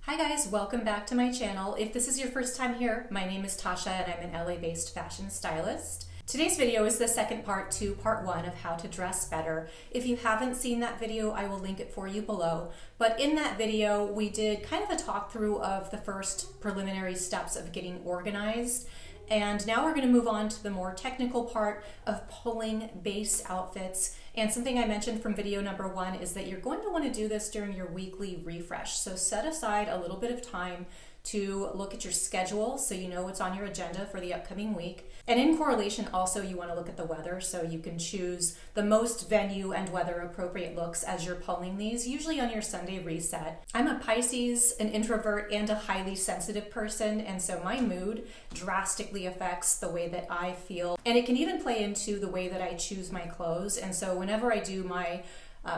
Hi guys, welcome back to my channel. If this is your first time here, my name is Tasha and I'm an LA-based fashion stylist. Today's video is the second part to part one of how to dress better. If you haven't seen that video, I will link it for you below. But in that video, we did kind of a talk through of the first preliminary steps of getting organized. And now we're going to move on to the more technical part of pulling base outfits. And something I mentioned from video number one is that you're going to want to do this during your weekly refresh. So set aside a little bit of time to look at your schedule so you know what's on your agenda for the upcoming week. And in correlation also, you want to look at the weather so you can choose the most venue and weather appropriate looks as you're pulling these, usually on your Sunday reset. I'm a Pisces, an introvert, and a highly sensitive person, and so my mood drastically affects the way that I feel. And it can even play into the way that I choose my clothes. And so whenever I do my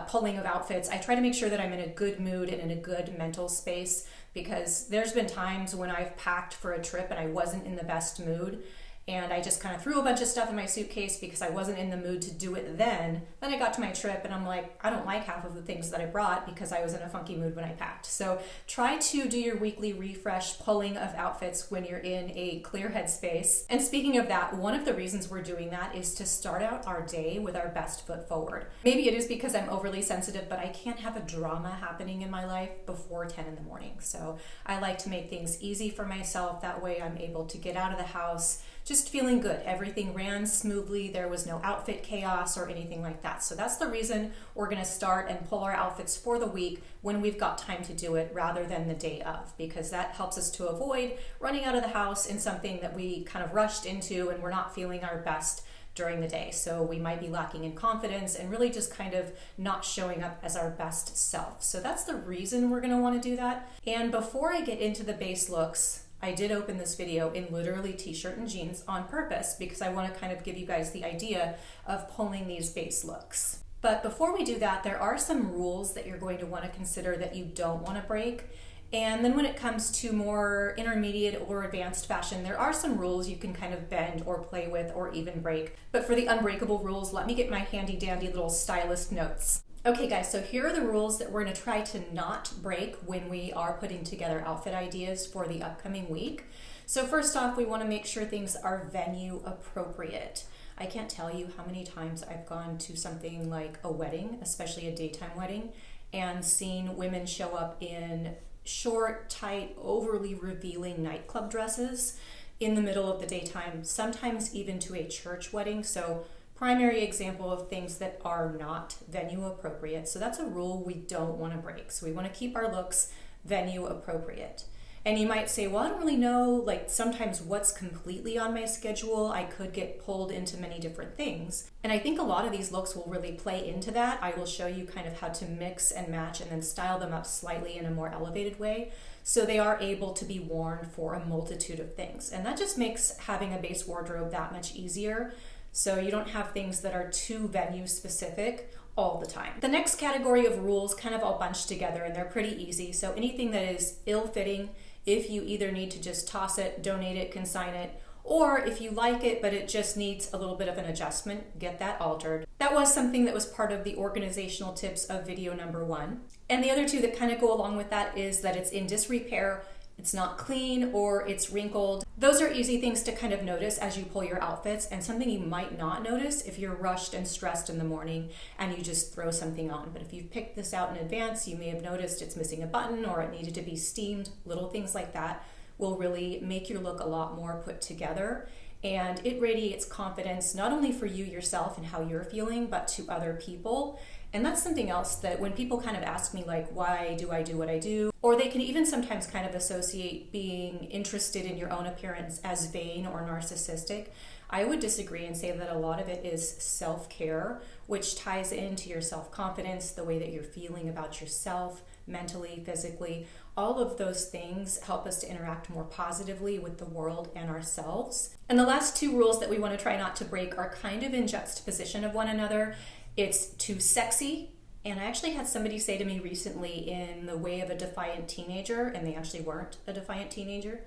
pulling of outfits, I try to make sure that I'm in a good mood and in a good mental space, because there's been times when I've packed for a trip and I wasn't in the best mood and I just kind of threw a bunch of stuff in my suitcase because I wasn't in the mood to do it then. Then I got to my trip and I'm like, I don't like half of the things that I brought because I was in a funky mood when I packed. So try to do your weekly refresh pulling of outfits when you're in a clear headspace. And speaking of that, one of the reasons we're doing that is to start out our day with our best foot forward. Maybe it is because I'm overly sensitive, but I can't have a drama happening in my life before 10 in the morning. So I like to make things easy for myself. That way I'm able to get out of the house just feeling good. Everything ran smoothly. There was no outfit chaos or anything like that. So that's the reason we're going to start and pull our outfits for the week when we've got time to do it rather than the day of, because that helps us to avoid running out of the house in something that we kind of rushed into and we're not feeling our best during the day. So we might be lacking in confidence and really just kind of not showing up as our best self. So that's the reason we're going to want to do that. And before I get into the base looks, I did open this video in literally t-shirt and jeans on purpose because I want to kind of give you guys the idea of pulling these base looks. But before we do that, there are some rules that you're going to want to consider that you don't want to break. And then when it comes to more intermediate or advanced fashion, there are some rules you can kind of bend or play with or even break. But for the unbreakable rules, let me get my handy dandy little stylist notes. Okay guys, so here are the rules that we're going to try to not break when we are putting together outfit ideas for the upcoming week. So first off, we want to make sure things are venue appropriate. I can't tell you how many times I've gone to something like a wedding, especially a daytime wedding, and seen women show up in short, tight, overly revealing nightclub dresses in the middle of the daytime, sometimes even to a church wedding. So primary example of things that are not venue appropriate. So that's a rule we don't want to break. So we want to keep our looks venue appropriate. And you might say, well, I don't really know, like sometimes what's completely on my schedule. I could get pulled into many different things. And I think a lot of these looks will really play into that. I will show you kind of how to mix and match and then style them up slightly in a more elevated way, so they are able to be worn for a multitude of things. And that just makes having a base wardrobe that much easier. So you don't have things that are too venue specific all the time. The next category of rules kind of all bunched together and they're pretty easy. So anything that is ill-fitting, if you either need to just toss it, donate it, consign it, or if you like it but it just needs a little bit of an adjustment, get that altered. That was something that was part of the organizational tips of video number one. And the other two that kind of go along with that is that it's in disrepair, it's not clean, or it's wrinkled. Those are easy things to kind of notice as you pull your outfits, and something you might not notice if you're rushed and stressed in the morning and you just throw something on. But if you've picked this out in advance, you may have noticed it's missing a button or it needed to be steamed. Little things like that will really make your look a lot more put together. And it radiates confidence, not only for you yourself and how you're feeling, but to other people. And that's something else that when people kind of ask me, like, why do I do what I do? Or they can even sometimes kind of associate being interested in your own appearance as vain or narcissistic. I would disagree and say that a lot of it is self-care, which ties into your self-confidence, the way that you're feeling about yourself, mentally, physically. All of those things help us to interact more positively with the world and ourselves. And the last two rules that we want to try not to break are kind of in juxtaposition of one another. It's too sexy. And I actually had somebody say to me recently in the way of a defiant teenager, and they actually weren't a defiant teenager,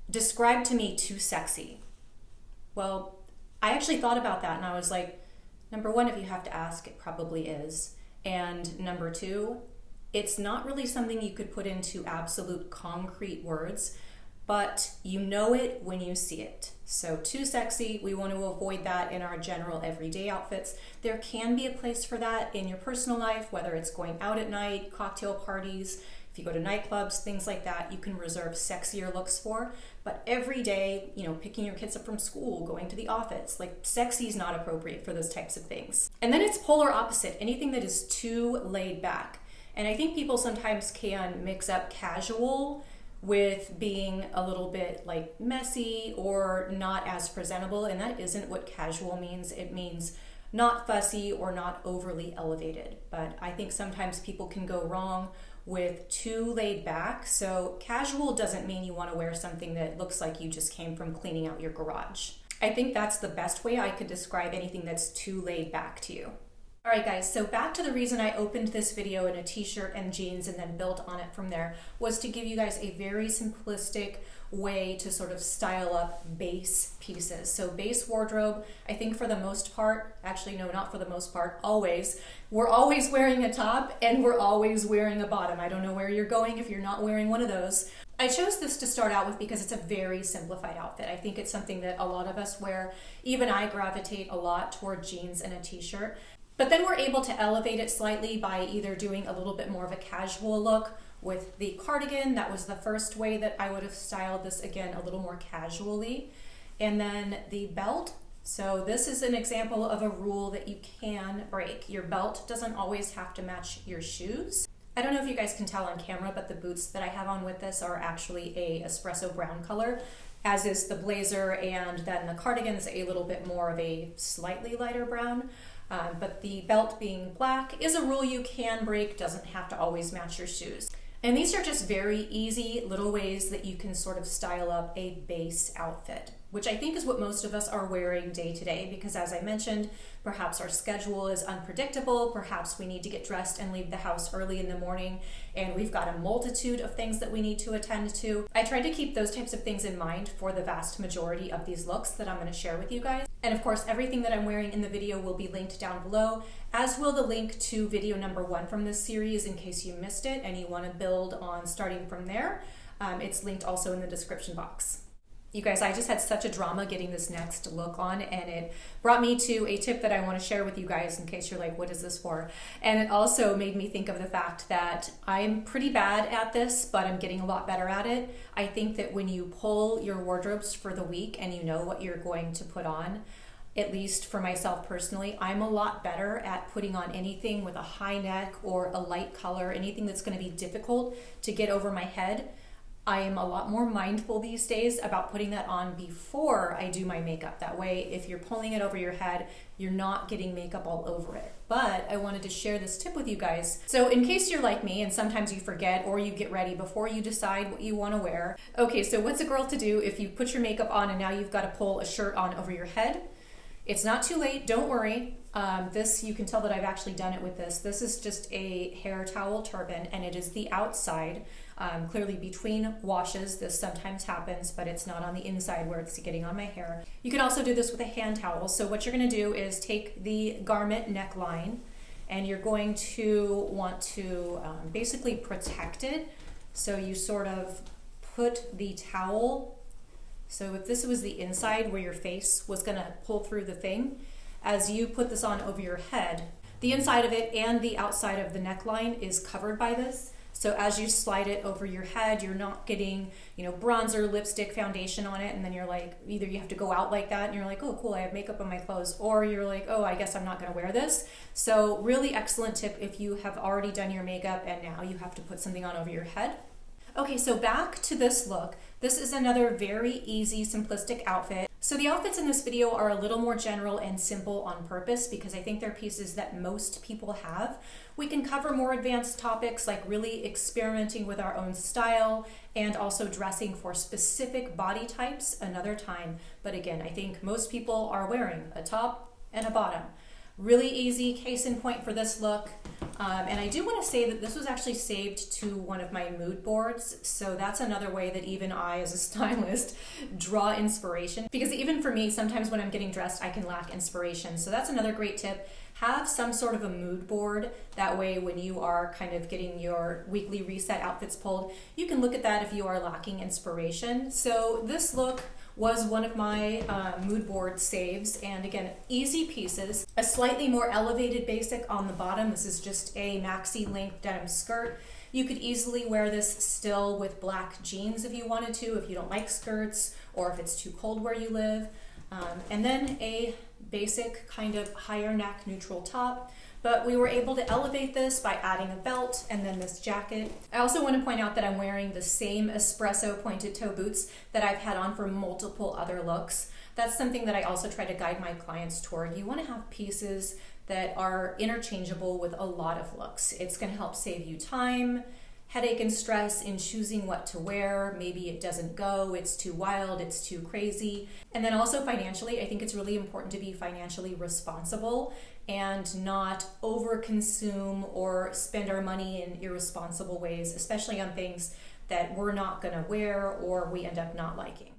describe to me too sexy. Well, I actually thought about that and I was like, number one, if you have to ask, it probably is. And number two, It's not really something you could put into absolute concrete words, but you know it when you see it. So too sexy, we want to avoid that in our general everyday outfits. There can be a place for that in your personal life, whether it's going out at night, cocktail parties, if you go to nightclubs, things like that, you can reserve sexier looks for. But every day, picking your kids up from school, going to the office, like sexy is not appropriate for those types of things. And then it's polar opposite, anything that is too laid back. And I think people sometimes can mix up casual with being a little bit like messy or not as presentable, and that isn't what casual means. It means not fussy or not overly elevated. But I think sometimes people can go wrong with too laid back. So casual doesn't mean you want to wear something that looks like you just came from cleaning out your garage. I think that's the best way I could describe anything that's too laid back to you. All right, guys, so back to the reason I opened this video in a t-shirt and jeans and then built on it from there was to give you guys a very simplistic way to sort of style up base pieces. So base wardrobe, I think for the most part, actually no, not for the most part, always, we're always wearing a top and we're always wearing a bottom. I don't know where you're going if you're not wearing one of those. I chose this to start out with because it's a very simplified outfit. I think it's something that a lot of us wear. Even I gravitate a lot toward jeans and a t-shirt. But then we're able to elevate it slightly by either doing a little bit more of a casual look with the cardigan. That was the first way that I would have styled this, again, a little more casually. And then the belt. So this is an example of a rule that you can break. Your belt doesn't always have to match your shoes. I don't know if you guys can tell on camera, but the boots that I have on with this are actually a espresso brown color, as is the blazer, and then the cardigan is a little bit more of a slightly lighter brown. But the belt being black is a rule you can break, doesn't have to always match your shoes. And these are just very easy little ways that you can sort of style up a base outfit, which I think is what most of us are wearing day to day, because as I mentioned, perhaps our schedule is unpredictable, perhaps we need to get dressed and leave the house early in the morning, and we've got a multitude of things that we need to attend to. I tried to keep those types of things in mind for the vast majority of these looks that I'm going to share with you guys. And of course, everything that I'm wearing in the video will be linked down below, as will the link to video number 1 from this series in case you missed it and you want to build on starting from there. It's linked also in the description box. You guys, I just had such a drama getting this next look on, and it brought me to a tip that I want to share with you guys in case you're like, what is this for? And it also made me think of the fact that I'm pretty bad at this, but I'm getting a lot better at it. I think that when you pull your wardrobes for the week and you know what you're going to put on, at least for myself personally, I'm a lot better at putting on anything with a high neck or a light color, anything that's going to be difficult to get over my head. I am a lot more mindful these days about putting that on before I do my makeup. That way, if you're pulling it over your head, you're not getting makeup all over it. But I wanted to share this tip with you guys. So in case you're like me and sometimes you forget or you get ready before you decide what you want to wear. Okay, so what's a girl to do if you put your makeup on and now you've got to pull a shirt on over your head? It's not too late, don't worry. This, you can tell that I've actually done it with this. This is just a hair towel turban, and it is the outside, clearly between washes. This sometimes happens, but it's not on the inside where it's getting on my hair. You can also do this with a hand towel. So what you're gonna do is take the garment neckline, and you're going to want to basically protect it. So you sort of put the towel. So if this was the inside where your face was gonna pull through the thing, as you put this on over your head, the inside of it and the outside of the neckline is covered by this. So as you slide it over your head, you're not getting, bronzer, lipstick, foundation on it, and then you're like, either you have to go out like that and you're like, oh cool, I have makeup on my clothes, or you're like, oh, I guess I'm not gonna wear this. So really excellent tip if you have already done your makeup and now you have to put something on over your head. Okay, so back to this look. This is another very easy, simplistic outfit. So the outfits in this video are a little more general and simple on purpose because I think they're pieces that most people have. We can cover more advanced topics like really experimenting with our own style and also dressing for specific body types another time. But again, I think most people are wearing a top and a bottom. Really easy case in point for this look. And I do want to say that this was actually saved to one of my mood boards. So that's another way that even I, as a stylist, draw inspiration. Because even for me, sometimes when I'm getting dressed, I can lack inspiration. So that's another great tip. Have some sort of a mood board. That way, when you are kind of getting your weekly reset outfits pulled, you can look at that if you are lacking inspiration. So this look was one of my mood board saves, and again, easy pieces. A slightly more elevated basic on the bottom. This is just a maxi length denim skirt. You could easily wear this still with black jeans if you wanted to, if you don't like skirts, or if it's too cold where you live. And then a basic kind of higher neck neutral top. But we were able to elevate this by adding a belt and then this jacket. I also want to point out that I'm wearing the same espresso pointed toe boots that I've had on for multiple other looks. That's something that I also try to guide my clients toward. You want to have pieces that are interchangeable with a lot of looks. It's going to help save you time, headache and stress in choosing what to wear. Maybe it doesn't go, it's too wild, it's too crazy. And then also financially, I think it's really important to be financially responsible and not overconsume or spend our money in irresponsible ways, especially on things that we're not gonna wear or we end up not liking.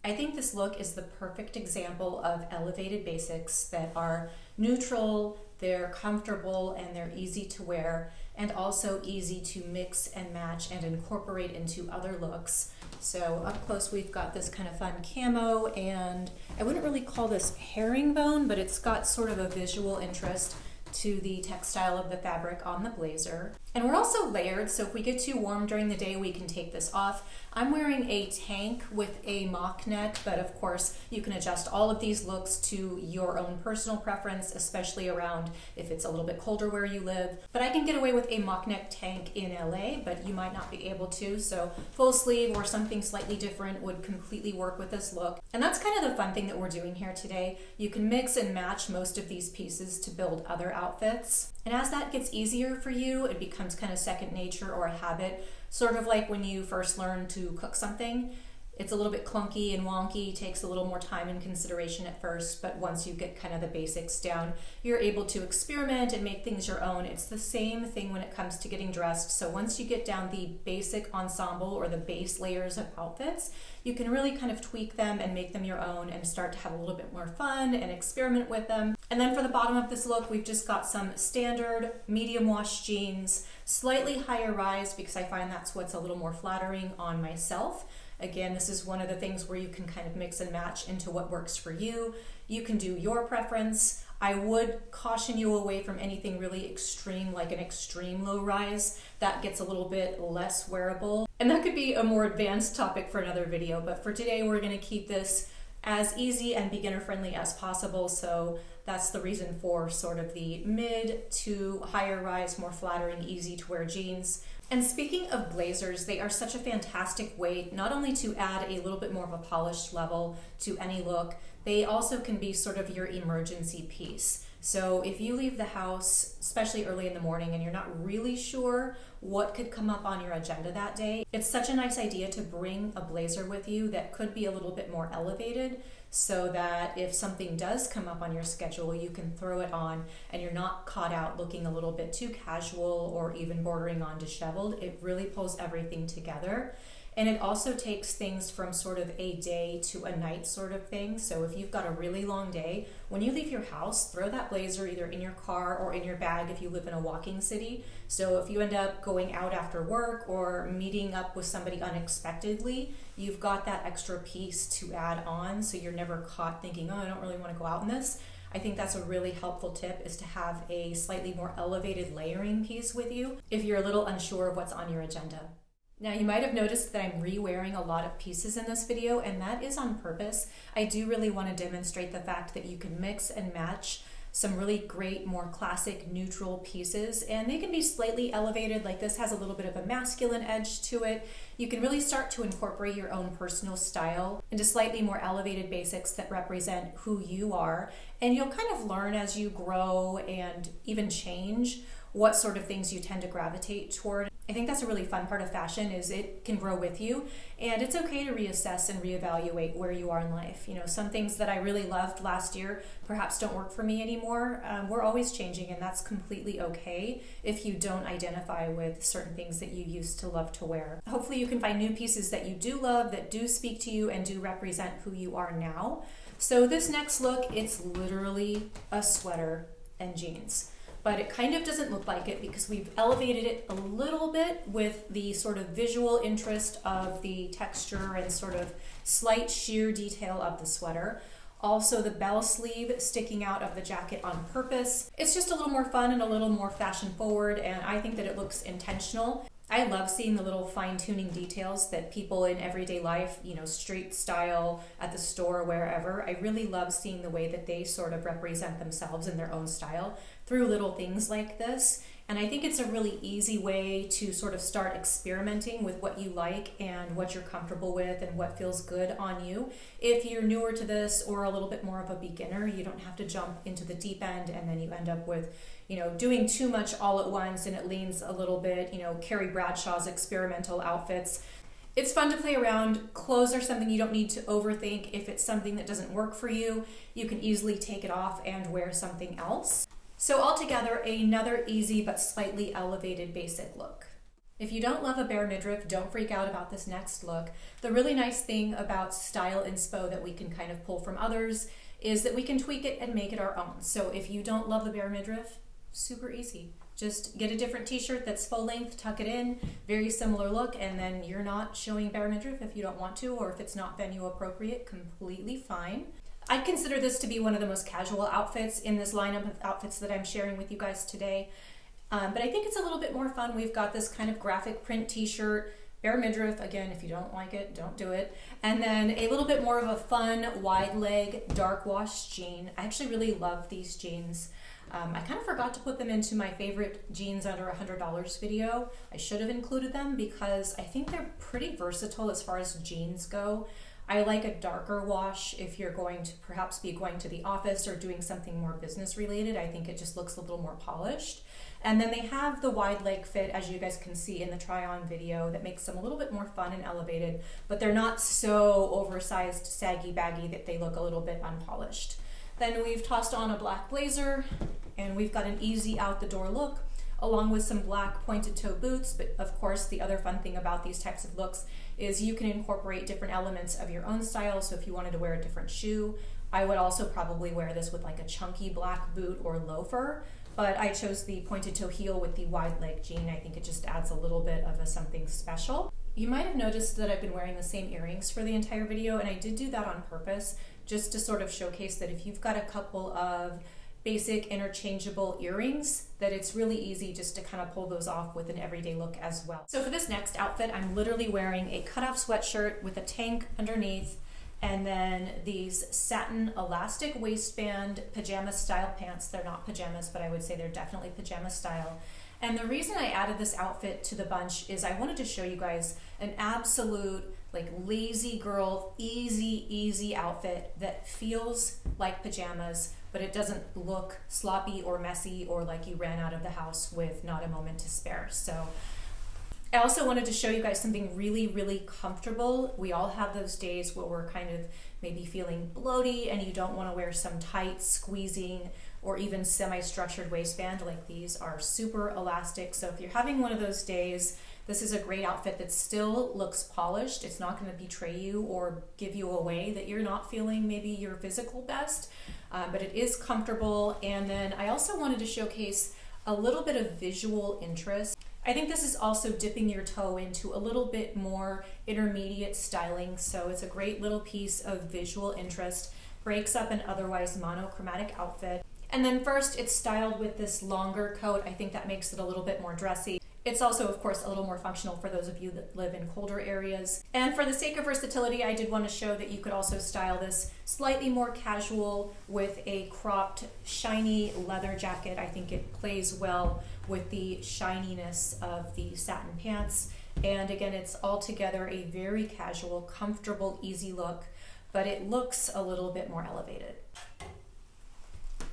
I think this look is the perfect example of elevated basics that are neutral, they're comfortable, and they're easy to wear, and also easy to mix and match and incorporate into other looks. So up close we've got this kind of fun camo, and I wouldn't really call this herringbone, but it's got sort of a visual interest to the textile of the fabric on the blazer. And we're also layered, so if we get too warm during the day, we can take this off. I'm wearing a tank with a mock neck, but of course you can adjust all of these looks to your own personal preference, especially around if it's a little bit colder where you live. But I can get away with a mock neck tank in LA, but you might not be able to, so full sleeve or something slightly different would completely work with this look. And that's kind of the fun thing that we're doing here today. You can mix and match most of these pieces to build other outfits. And as that gets easier for you, it becomes kind of second nature or a habit, sort of like when you first learn to cook something. It's a little bit clunky and wonky, takes a little more time and consideration at first, but once you get kind of the basics down, you're able to experiment and make things your own. It's the same thing when it comes to getting dressed. So once you get down the basic ensemble or the base layers of outfits, you can really kind of tweak them and make them your own and start to have a little bit more fun and experiment with them. And then for the bottom of this look, we've just got some standard medium wash jeans, slightly higher rise because I find that's what's a little more flattering on myself. Again, this is one of the things where you can kind of mix and match into what works for you. You can do your preference. I would caution you away from anything really extreme, like an extreme low rise. That gets a little bit less wearable. And that could be a more advanced topic for another video, but for today we're gonna keep this as easy and beginner friendly as possible. So that's the reason for sort of the mid to higher rise, more flattering, easy to wear jeans. And speaking of blazers, they are such a fantastic way not only to add a little bit more of a polished level to any look, they also can be sort of your emergency piece. So if you leave the house, especially early in the morning, and you're not really sure what could come up on your agenda that day, it's such a nice idea to bring a blazer with you that could be a little bit more elevated, so that if something does come up on your schedule, you can throw it on and you're not caught out looking a little bit too casual or even bordering on disheveled. It really pulls everything together. And it also takes things from sort of a day to a night sort of thing. So if you've got a really long day, when you leave your house, throw that blazer either in your car or in your bag if you live in a walking city. So if you end up going out after work or meeting up with somebody unexpectedly, you've got that extra piece to add on, so you're never caught thinking, oh, I don't really want to go out in this. I think that's a really helpful tip, is to have a slightly more elevated layering piece with you if you're a little unsure of what's on your agenda. Now, you might have noticed that I'm re-wearing a lot of pieces in this video, and that is on purpose. I do really want to demonstrate the fact that you can mix and match some really great, more classic neutral pieces, and they can be slightly elevated. Like this has a little bit of a masculine edge to it. You can really start to incorporate your own personal style into slightly more elevated basics that represent who you are, and you'll kind of learn as you grow and even change what sort of things you tend to gravitate toward. I think that's a really fun part of fashion, is it can grow with you, and it's okay to reassess and reevaluate where you are in life. You know, some things that I really loved last year perhaps don't work for me anymore. We're always changing, and that's completely okay if you don't identify with certain things that you used to love to wear. Hopefully you can find new pieces that you do love, that do speak to you and do represent who you are now. So this next look, it's literally a sweater and jeans. But it kind of doesn't look like it because we've elevated it a little bit with the sort of visual interest of the texture and sort of slight sheer detail of the sweater. Also the bell sleeve sticking out of the jacket on purpose. It's just a little more fun and a little more fashion forward, and I think that it looks intentional. I love seeing the little fine-tuning details that people in everyday life, you know, street style, at the store, wherever. I really love seeing the way that they sort of represent themselves in their own style through little things like this. And I think it's a really easy way to sort of start experimenting with what you like and what you're comfortable with and what feels good on you. If you're newer to this or a little bit more of a beginner, you don't have to jump into the deep end and then you end up with, you know, doing too much all at once, and it leans a little bit, you know, Carrie Bradshaw's experimental outfits. It's fun to play around. Clothes are something you don't need to overthink. If it's something that doesn't work for you, you can easily take it off and wear something else. So altogether, another easy but slightly elevated basic look. If you don't love a bare midriff, don't freak out about this next look. The really nice thing about style inspo that we can kind of pull from others is that we can tweak it and make it our own. So if you don't love the bare midriff, super easy. Just get a different t-shirt that's full length, tuck it in, very similar look, and then you're not showing bare midriff if you don't want to, or if it's not venue appropriate, completely fine. I'd consider this to be one of the most casual outfits in this lineup of outfits that I'm sharing with you guys today. But I think it's a little bit more fun. We've got this kind of graphic print t-shirt, bare midriff. Again, if you don't like it, don't do it. And then a little bit more of a fun, wide leg, dark wash jean. I actually really love these jeans. I kind of forgot to put them into my favorite jeans under $100 video. I should have included them because I think they're pretty versatile as far as jeans go. I like a darker wash if you're going to perhaps be going to the office or doing something more business related. I think it just looks a little more polished. And then they have the wide leg fit, as you guys can see in the try on video, that makes them a little bit more fun and elevated, but they're not so oversized, saggy, baggy that they look a little bit unpolished. Then we've tossed on a black blazer, and we've got an easy out the door look, along with some black pointed toe boots. But of course, the other fun thing about these types of looks is you can incorporate different elements of your own style. So if you wanted to wear a different shoe, I would also probably wear this with like a chunky black boot or loafer, but I chose the pointed toe heel with the wide leg jean. I think it just adds a little bit of something special. You might have noticed that I've been wearing the same earrings for the entire video, and I did do that on purpose, just to sort of showcase that if you've got a couple of basic interchangeable earrings, that it's really easy just to kind of pull those off with an everyday look as well. So for this next outfit, I'm literally wearing a cutoff sweatshirt with a tank underneath, and then these satin elastic waistband pajama style pants. They're not pajamas, but I would say they're definitely pajama style. And the reason I added this outfit to the bunch is I wanted to show you guys an absolute like lazy girl, easy outfit that feels like pajamas, but it doesn't look sloppy or messy or like you ran out of the house with not a moment to spare. So I also wanted to show you guys something really comfortable. We all have those days where we're kind of maybe feeling bloaty and you don't want to wear some tight, squeezing, or even semi-structured waistband. Like these are super elastic. So if you're having one of those days, this is a great outfit that still looks polished. It's not going to betray you or give you away that you're not feeling maybe your physical best, but it is comfortable. And then I also wanted to showcase a little bit of visual interest. I think this is also dipping your toe into a little bit more intermediate styling. So it's a great little piece of visual interest, breaks up an otherwise monochromatic outfit. And then first, it's styled with this longer coat. I think that makes it a little bit more dressy. It's also, of course, a little more functional for those of you that live in colder areas. And for the sake of versatility, I did want to show that you could also style this slightly more casual with a cropped, shiny leather jacket. I think it plays well with the shininess of the satin pants. And again, it's altogether a very casual, comfortable, easy look, but it looks a little bit more elevated.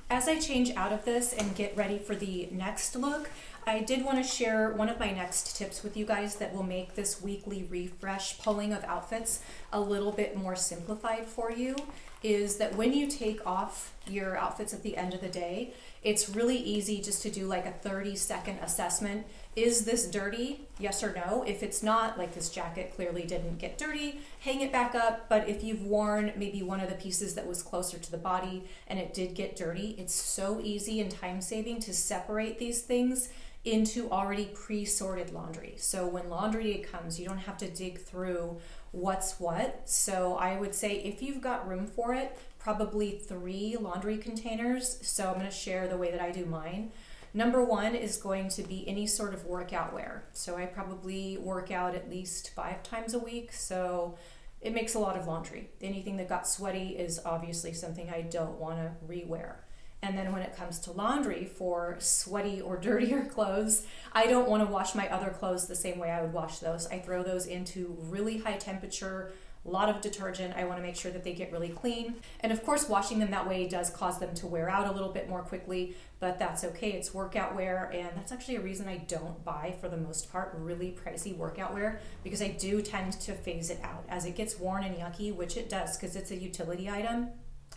As I change out of this and get ready for the next look, I did want to share one of my next tips with you guys that will make this weekly refresh pulling of outfits a little bit more simplified for you, is that when you take off your outfits at the end of the day, it's really easy just to do like a 30-second assessment. Is this dirty? Yes or no. If it's not, like this jacket clearly didn't get dirty, hang it back up. But if you've worn maybe one of the pieces that was closer to the body and it did get dirty, it's so easy and time-saving to separate these things into already pre-sorted laundry. So when laundry day comes, you don't have to dig through what's what. So I would say if you've got room for it, probably 3 laundry containers. So I'm going to share the way that I do mine. Number 1 is going to be any sort of workout wear. So I probably work out at least 5 times a week. So it makes a lot of laundry. Anything that got sweaty is obviously something I don't want to rewear. And then when it comes to laundry for sweaty or dirtier clothes, I don't want to wash my other clothes the same way I would wash those. I throw those into really high temperature, a lot of detergent. I want to make sure that they get really clean. And of course, washing them that way does cause them to wear out a little bit more quickly, but that's okay. It's workout wear, and that's actually a reason I don't buy, for the most part, really pricey workout wear, because I do tend to phase it out. As it gets worn and yucky, which it does because it's a utility item,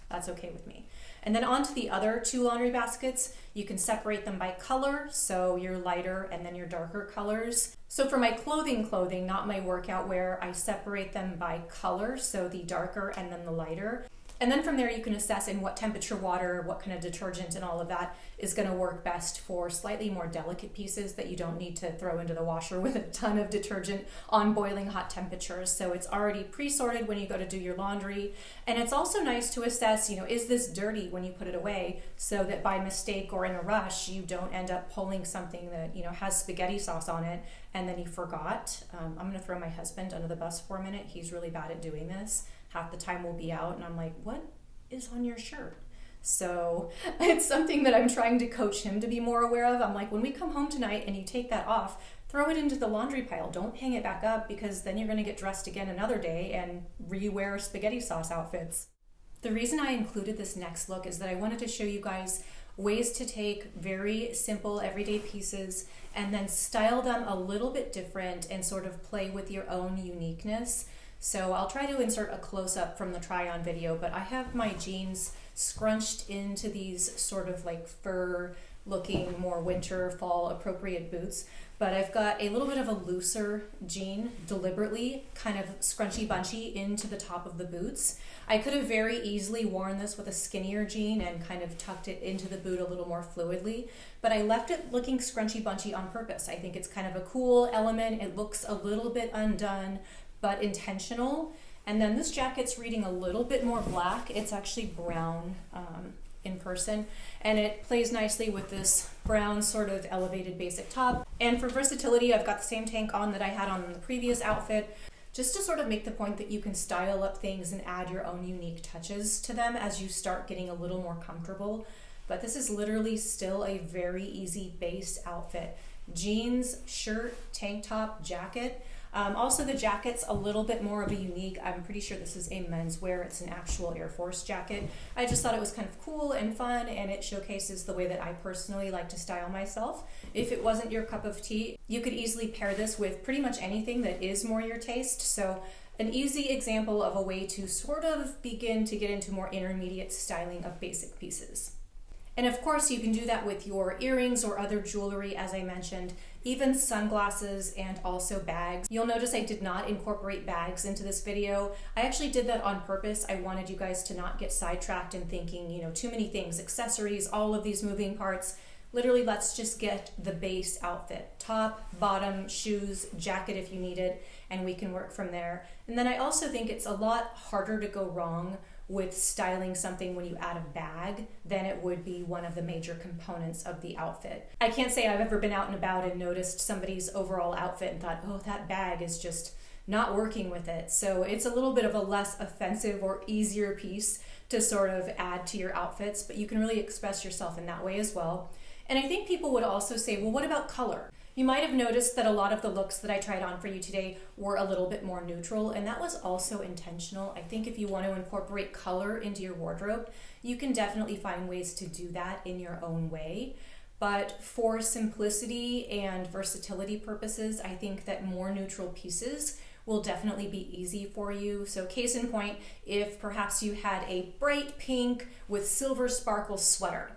that's okay with me. And then on to the other 2 laundry baskets. You can separate them by color, so your lighter and then your darker colors. So for my clothing, not my workout wear, I separate them by color, so the darker and then the lighter. And then from there you can assess in what temperature water, what kind of detergent and all of that is going to work best for slightly more delicate pieces that you don't need to throw into the washer with a ton of detergent on boiling hot temperatures. So it's already pre-sorted when you go to do your laundry. And it's also nice to assess, is this dirty when you put it away, so that by mistake or in a rush, you don't end up pulling something that, has spaghetti sauce on it and then you forgot. I'm going to throw my husband under the bus for a minute. He's really bad at doing this. Half the time we'll be out and I'm like, what is on your shirt? So it's something that I'm trying to coach him to be more aware of. I'm like, when we come home tonight and you take that off, throw it into the laundry pile. Don't hang it back up, because then you're going to get dressed again another day and re-wear spaghetti sauce outfits. The reason I included this next look is that I wanted to show you guys ways to take very simple everyday pieces and then style them a little bit different and sort of play with your own uniqueness. So I'll try to insert a close-up from the try-on video, but I have my jeans scrunched into these sort of like fur-looking, more winter, fall appropriate boots. But I've got a little bit of a looser jean, deliberately kind of scrunchy bunchy into the top of the boots. I could have very easily worn this with a skinnier jean and kind of tucked it into the boot a little more fluidly, but I left it looking scrunchy bunchy on purpose. I think it's kind of a cool element. It looks a little bit undone, but intentional. And then this jacket's reading a little bit more black. It's actually brown in person, and it plays nicely with this brown sort of elevated basic top. And for versatility, I've got the same tank on that I had on the previous outfit, just to sort of make the point that you can style up things and add your own unique touches to them as you start getting a little more comfortable. But this is literally still a very easy base outfit. Jeans, shirt, tank top, jacket. Also the jacket's a little bit more of a unique, I'm pretty sure this is a menswear, it's an actual Air Force jacket. I just thought it was kind of cool and fun, and it showcases the way that I personally like to style myself. If it wasn't your cup of tea, you could easily pair this with pretty much anything that is more your taste. So an easy example of a way to sort of begin to get into more intermediate styling of basic pieces. And of course, you can do that with your earrings or other jewelry, as I mentioned, even sunglasses and also bags. You'll notice I did not incorporate bags into this video. I actually did that on purpose. I wanted you guys to not get sidetracked in thinking, too many things, accessories, all of these moving parts. Literally, let's just get the base outfit. Top, bottom, shoes, jacket if you need it, and we can work from there. And then I also think it's a lot harder to go wrong with styling something when you add a bag than it would be one of the major components of the outfit. I can't say I've ever been out and about and noticed somebody's overall outfit and thought, oh, that bag is just not working with it. So it's a little bit of a less offensive or easier piece to sort of add to your outfits, but you can really express yourself in that way as well. And I think people would also say, well, what about color? You might have noticed that a lot of the looks that I tried on for you today were a little bit more neutral, and that was also intentional. I think if you want to incorporate color into your wardrobe, you can definitely find ways to do that in your own way. but for simplicity and versatility purposes, I think that more neutral pieces will definitely be easy for you. So case in point, if perhaps you had a bright pink with silver sparkle sweater,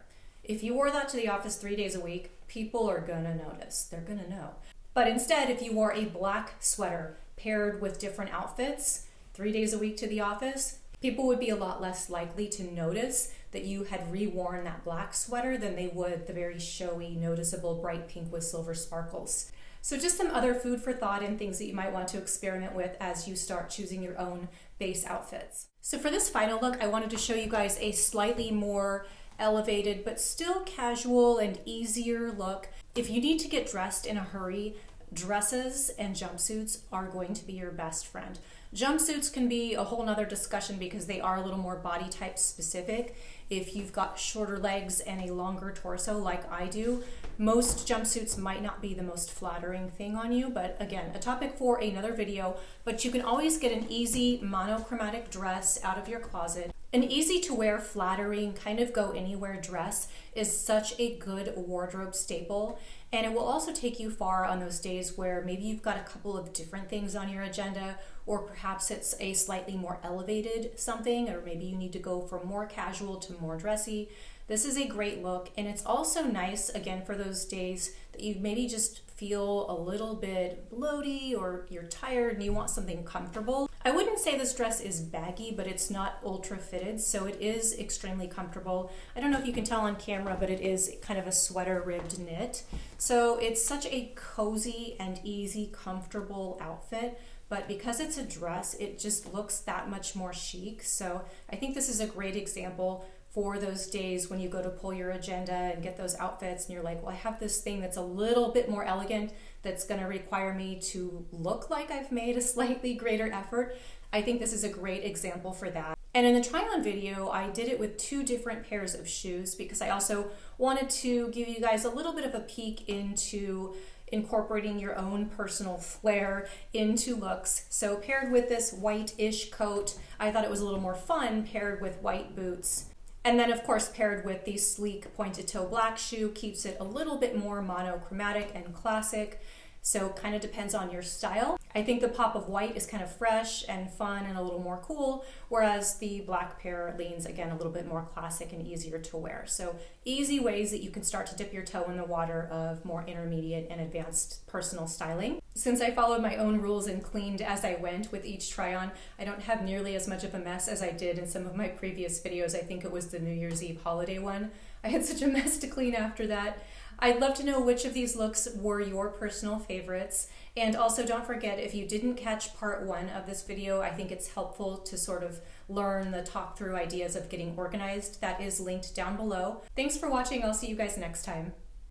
if you wore that to the office 3 days a week, people are gonna notice, they're gonna know. But instead, if you wore a black sweater paired with different outfits 3 days a week to the office, people would be a lot less likely to notice that you had reworn that black sweater than they would the very showy, noticeable bright pink with silver sparkles. So just some other food for thought and things that you might want to experiment with as you start choosing your own base outfits. So for this final look, I wanted to show you guys a slightly more elevated but still casual and easier look. If you need to get dressed in a hurry, dresses and jumpsuits are going to be your best friend. Jumpsuits can be a whole nother discussion because they are a little more body type specific. If you've got shorter legs and a longer torso like I do, most jumpsuits might not be the most flattering thing on you, but again, a topic for another video. But you can always get an easy monochromatic dress out of your closet. An easy to wear, flattering, kind of go anywhere dress is such a good wardrobe staple. And it will also take you far on those days where maybe you've got a couple of different things on your agenda, or perhaps it's a slightly more elevated something, or maybe you need to go from more casual to more dressy. This is a great look, and it's also nice, again, for those days that you maybe just feel a little bit bloaty or you're tired and you want something comfortable. I wouldn't say this dress is baggy, but it's not ultra fitted, so it is extremely comfortable. I don't know if you can tell on camera, but it is kind of a sweater ribbed knit. So it's such a cozy and easy, comfortable outfit. But because it's a dress, it just looks that much more chic. So I think this is a great example for those days when you go to pull your agenda and get those outfits and you're like, well, I have this thing that's a little bit more elegant that's going to require me to look like I've made a slightly greater effort. I think this is a great example for that. And in the try-on video, I did it with 2 different pairs of shoes because I also wanted to give you guys a little bit of a peek into incorporating your own personal flair into looks. So paired with this white-ish coat, I thought it was a little more fun paired with white boots. And then of course paired with the sleek pointed toe black shoe keeps it a little bit more monochromatic and classic. So kind of depends on your style. I think the pop of white is kind of fresh and fun and a little more cool, whereas the black pair leans, again, a little bit more classic and easier to wear. So easy ways that you can start to dip your toe in the water of more intermediate and advanced personal styling. Since I followed my own rules and cleaned as I went with each try-on, I don't have nearly as much of a mess as I did in some of my previous videos. I think it was the New Year's Eve holiday one. I had such a mess to clean after that. I'd love to know which of these looks were your personal favorites. And also don't forget, if you didn't catch part 1 of this video, I think it's helpful to sort of learn the talk through ideas of getting organized. That is linked down below. Thanks for watching. I'll see you guys next time.